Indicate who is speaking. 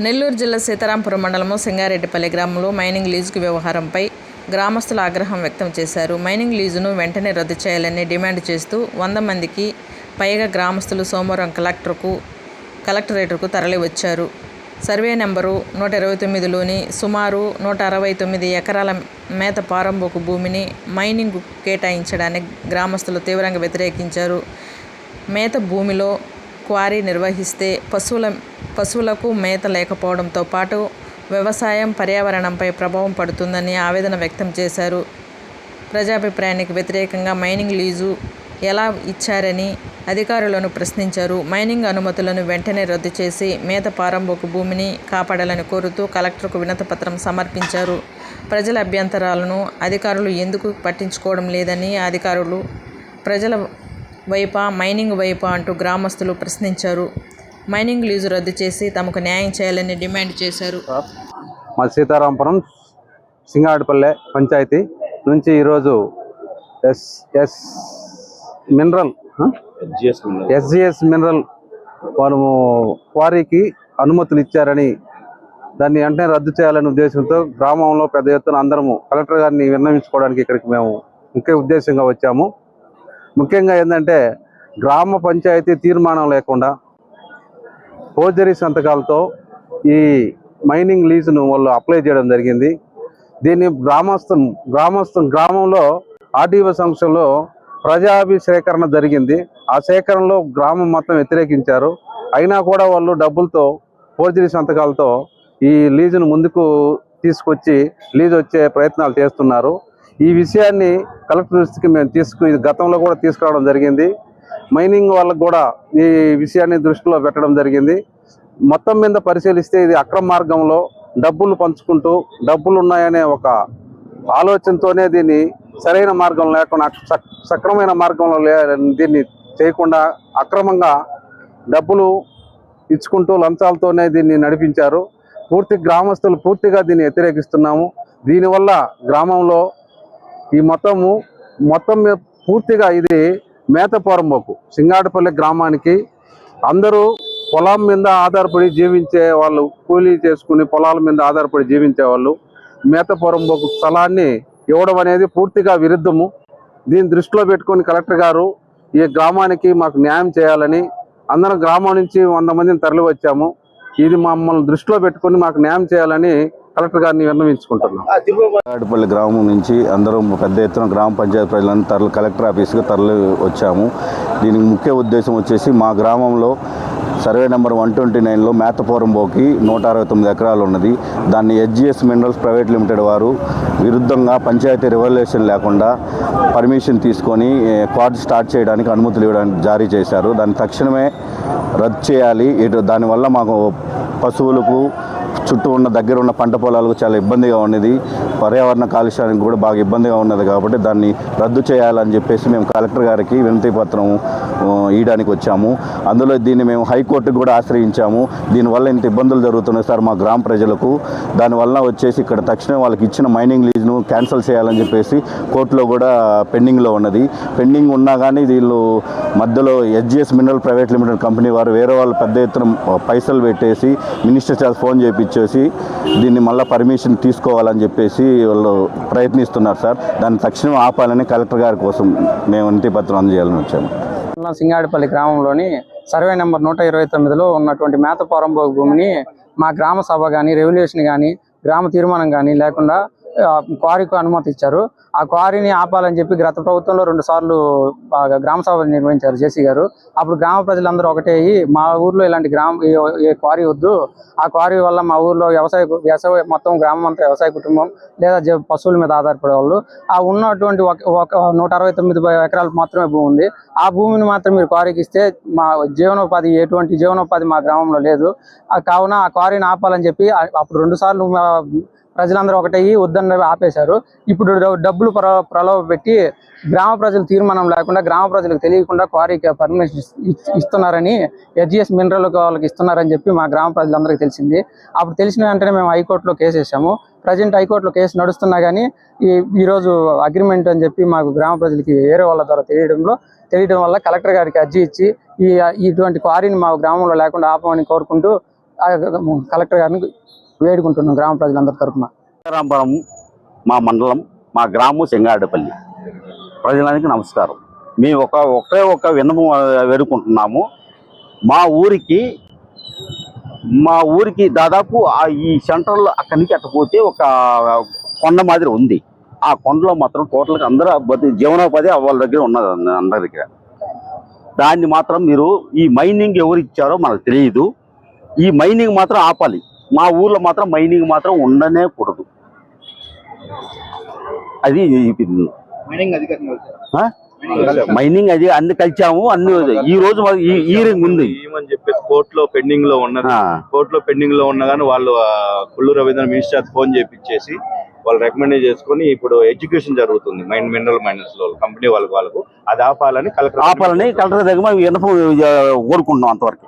Speaker 1: నెల్లూరు జిల్లా సీతారాంపురం మండలము సింగారెడ్డిపల్లి గ్రామంలో మైనింగ్ లీజుకు వ్యవహారంపై గ్రామస్తులు ఆగ్రహం వ్యక్తం చేశారు. మైనింగ్ లీజును వెంటనే రద్దు చేయాలని డిమాండ్ చేస్తూ 100 మందికి పైగా గ్రామస్తులు సోమవారం కలెక్టరేట్కు తరలివచ్చారు. సర్వే నెంబరు 129లోని సుమారు 169 ఎకరాల మేత పారంబోకు భూమిని మైనింగ్కు కేటాయించడాన్ని గ్రామస్తులు తీవ్రంగా వ్యతిరేకించారు. మేత భూమిలో క్వారీ నిర్వహిస్తే పశువులకు మేత లేకపోవడంతో పాటు వ్యవసాయం, పర్యావరణంపై ప్రభావం పడుతుందని ఆవేదన వ్యక్తం చేశారు. ప్రజాభిప్రాయానికి వ్యతిరేకంగా మైనింగ్ లీజు ఎలా ఇచ్చారని అధికారులను ప్రశ్నించారు. మైనింగ్ అనుమతులను వెంటనే రద్దు చేసి మేత పారంబోకు భూమిని కాపాడాలని కోరుతూ కలెక్టర్కు వినతిపత్రం సమర్పించారు. ప్రజల అభ్యంతరాలను అధికారులు ఎందుకు పట్టించుకోవడం లేదని అధికారులు ప్రజల వైపా, మైనింగ్ వైపా అంటూ గ్రామస్తులు ప్రశ్నించారు. మైనింగ్ లీజు రద్దు చేసి తమకు న్యాయం చేయాలని డిమాండ్ చేశారు.
Speaker 2: మా సీతారాంపురం సింగారెడ్డిపల్లె పంచాయతీ నుంచి ఈరోజు ఎస్జిఎస్ మినరల్ వాళ్ళు క్వారీకి అనుమతులు ఇచ్చారని దాన్ని వెంటనే రద్దు చేయాలనే ఉద్దేశంతో గ్రామంలో పెద్ద ఎత్తున అందరము కలెక్టర్ గారిని విన్నవించుకోవడానికి ఇక్కడికి మేము ముఖ్య ఉద్దేశంగా వచ్చాము. ముఖ్యంగా ఏంటంటే గ్రామ పంచాయతీ తీర్మానం లేకుండా ఫోర్జరీ సంతకాలతో ఈ మైనింగ్ లీజును వాళ్ళు అప్లై చేయడం జరిగింది. దీన్ని గ్రామంలో ఆర్డీఓ సంస్థలో ప్రజాభిసేకరణ జరిగింది. ఆ సేకరణలో గ్రామం మొత్తం వ్యతిరేకించారు. అయినా కూడా వాళ్ళు డబ్బులతో ఫోర్జరీ సంతకాలతో ఈ లీజును ముందుకు తీసుకొచ్చి లీజు వచ్చే ప్రయత్నాలు చేస్తున్నారు. ఈ విషయాన్ని కలెక్టర్ దృష్టికి మేము గతంలో కూడా తీసుకురావడం జరిగింది. మైనింగ్ వాళ్ళకు కూడా ఈ విషయాన్ని దృష్టిలో పెట్టడం జరిగింది. మొత్తం మీద పరిశీలిస్తే ఇది అక్రమ మార్గంలో డబ్బులు పంచుకుంటూ డబ్బులు ఉన్నాయనే ఒక ఆలోచనతోనే దీన్ని సరైన మార్గం లేకుండా సక్రమైన మార్గంలో దీన్ని చేయకుండా అక్రమంగా డబ్బులు ఇచ్చుకుంటూ లంచాలతోనే దీన్ని నడిపించారు. గ్రామస్తులు పూర్తిగా దీన్ని వ్యతిరేకిస్తున్నాము. దీనివల్ల గ్రామంలో ఈ మొత్తం పూర్తిగా ఇది మేత పోరంబోకు సింగారెడ్డిపల్లి గ్రామానికి అందరూ పొలం మీద ఆధారపడి జీవించే వాళ్ళు, కూలీ చేసుకుని పొలాల మీద ఆధారపడి జీవించే వాళ్ళు మేత పోరంబోకు స్థలాన్ని ఇవ్వడం అనేది పూర్తిగా విరుద్ధము. దీన్ని దృష్టిలో పెట్టుకొని కలెక్టర్ గారు ఈ గ్రామానికి మాకు న్యాయం చేయాలని అందరం గ్రామం నుంచి 100 మందిని తరలి వచ్చాము. ఇది మమ్మల్ని దృష్టిలో పెట్టుకొని మాకు న్యాయం చేయాలని కలెక్టర్ గారిని విన్నవించుకుంటున్నాం.
Speaker 3: సింగారెడ్డిపల్లి గ్రామం నుంచి అందరం పెద్ద ఎత్తున గ్రామ పంచాయతీ ప్రజలను కలెక్టర్ ఆఫీస్కి తరలి వచ్చాము. దీనికి ముఖ్య ఉద్దేశం వచ్చేసి మా గ్రామంలో సర్వే నెంబర్ 129లో మేత పోరంబోకి 169 ఎకరాలు ఉన్నది. దాన్ని ఎస్జిఎస్ మినరల్స్ ప్రైవేట్ లిమిటెడ్ వారు విరుద్ధంగా పంచాయతీ రెవల్యూషన్ లేకుండా పర్మిషన్ తీసుకొని క్వార్డ్ స్టార్ట్ చేయడానికి అనుమతులు ఇవ్వడానికి జారీ చేశారు. దాన్ని తక్షణమే రద్దు చేయాలి. దానివల్ల మాకు పశువులకు చుట్టూ ఉన్న దగ్గర ఉన్న పంట పొలాలకు చాలా ఇబ్బందిగా ఉన్నది. పర్యావరణ కాలుష్యానికి కూడా బాగా ఇబ్బందిగా ఉన్నది. కాబట్టి దాన్ని రద్దు చేయాలని చెప్పేసి మేము కలెక్టర్ గారికి వినతి పత్రం ఇవ్వడానికి వచ్చాము. అందులో దీన్ని మేము హైకోర్టుకు కూడా ఆశ్రయించాము. దీనివల్ల ఇంత ఇబ్బందులు జరుగుతున్నాయి సార్ మా గ్రామ ప్రజలకు. దానివల్ల వచ్చేసి ఇక్కడ తక్షణం వాళ్ళకి ఇచ్చిన మైనింగ్ లీజ్ను క్యాన్సిల్ చేయాలని చెప్పేసి కోర్టులో కూడా పెండింగ్లో ఉన్నది. పెండింగ్ ఉన్నా కానీ వీళ్ళు మధ్యలో SGS mineral private limited company వారు వేరే వాళ్ళు పెద్ద ఎత్తున పైసలు పెట్టేసి మినిస్టర్ చేత ఫోన్ చేయించేసి దీన్ని మళ్ళీ పర్మిషన్ తీసుకోవాలని చెప్పేసి వాళ్ళు ప్రయత్నిస్తున్నారు సార్. దాన్ని తక్షణం ఆపాలని కలెక్టర్ గారి కోసం మేము వినతి పత్రం అందజేయాలని వచ్చాము.
Speaker 4: సింగారెడ్డిపల్లి గ్రామంలోని సర్వే నెంబర్ 129లో ఉన్నటువంటి మేత పోరంబోకు భూమిని మా గ్రామ సభ కానీ, రెవల్యూషన్ కానీ, గ్రామ తీర్మానం కానీ లేకుండా క్వారీకి అనుమతి ఇచ్చారు. ఆ క్వారీని ఆపాలని చెప్పి గత ప్రభుత్వంలో 2 సార్లు గ్రామ సభ నిర్వహించారు జేసీ గారు. అప్పుడు గ్రామ ప్రజలందరూ ఒకటే అయ్యి మా ఊర్లో ఇలాంటి క్వారీ వద్దు, ఆ క్వారీ వల్ల మా ఊర్లో వ్యవసాయ మొత్తం గ్రామం అంతా వ్యవసాయ కుటుంబం లేదా పశువుల మీద ఆధారపడే వాళ్ళు, ఆ ఉన్నటువంటి ఒక 169 ఎకరాలు మాత్రమే భూమి ఉంది. ఆ భూమిని మాత్రం మీరు క్వారీకి ఇస్తే మా ఎటువంటి జీవనోపాధి మా గ్రామంలో లేదు. కావున ఆ క్వారీని ఆపాలని చెప్పి అప్పుడు 2 సార్లు ప్రజలందరూ ఒకటయ్యి వద్దన్న ఆపేశారు. ఇప్పుడు డబ్బులు ప్రలోభ పెట్టి గ్రామ ప్రజల తీర్మానం లేకుండా గ్రామ ప్రజలకు తెలియకుండా క్వారీకి పర్మిషన్ ఇస్తున్నారని, హెచ్జిఎస్ మినరల్ వాళ్ళకి ఇస్తున్నారని చెప్పి మా గ్రామ ప్రజలందరికీ తెలిసింది. అప్పుడు తెలిసిన వెంటనే మేము హైకోర్టులో కేసు వేసాము. ప్రజెంట్ హైకోర్టులో కేసు నడుస్తున్నా కానీ ఈరోజు అగ్రిమెంట్ అని చెప్పి మాకు గ్రామ ప్రజలకి వేరే వాళ్ళ ద్వారా తెలియడం వల్ల కలెక్టర్ గారికి అర్జీ ఇచ్చి ఇటువంటి క్వారీని మా గ్రామంలో లేకుండా ఆపమని కోరుకుంటూ కలెక్టర్ గారిని వేడుకుంటున్నాం గ్రామ ప్రజలందరి తరఫున.
Speaker 5: సీతారాంపురం మా మండలం, మా గ్రామం సింగారెడ్డిపల్లి. ప్రజలకి నమస్కారం. మేము ఒకే ఒక విన్నపం వేడుకుంటున్నాము. మా ఊరికి దాదాపు ఈ సెంటర్లో అక్కడి నుంచి అట్టపోతే ఒక కొండ మాదిరి ఉంది. ఆ కొండలో మాత్రం టోటల్గా అందరూ జీవనోపాధి వాళ్ళ దగ్గర ఉన్నది, అందరి దగ్గర. దాన్ని మాత్రం మీరు ఈ మైనింగ్ ఎవరు ఇచ్చారో మనకు తెలియదు. ఈ మైనింగ్ మాత్రం ఆపాలి. మా ఊర్లో మాత్రం మైనింగ్ మాత్రం ఉండనే కూడదు. అది మైనింగ్ అది అన్ని కలిచాము. అన్ని ఈ రోజు ఈరింగ్ ఉంది
Speaker 6: అని చెప్పేసి కోర్టులో పెండింగ్ లో ఉన్నది. కోర్టులో పెండింగ్ లో ఉన్నా కానీ వాళ్ళు కుల్లు రవీంద్ర మినిస్టర్ ఫోన్ చేపించేసి వాళ్ళు రికమెండ్ చేసుకుని ఇప్పుడు ఎడ్యుకేషన్ జరుగుతుంది మినరల్ మైనర్స్ లో కంపెనీ వాళ్ళకు అది ఆపాలని కలెక్టర్
Speaker 5: దగ్గర కోరుకుంటున్నాం అంతవరకు.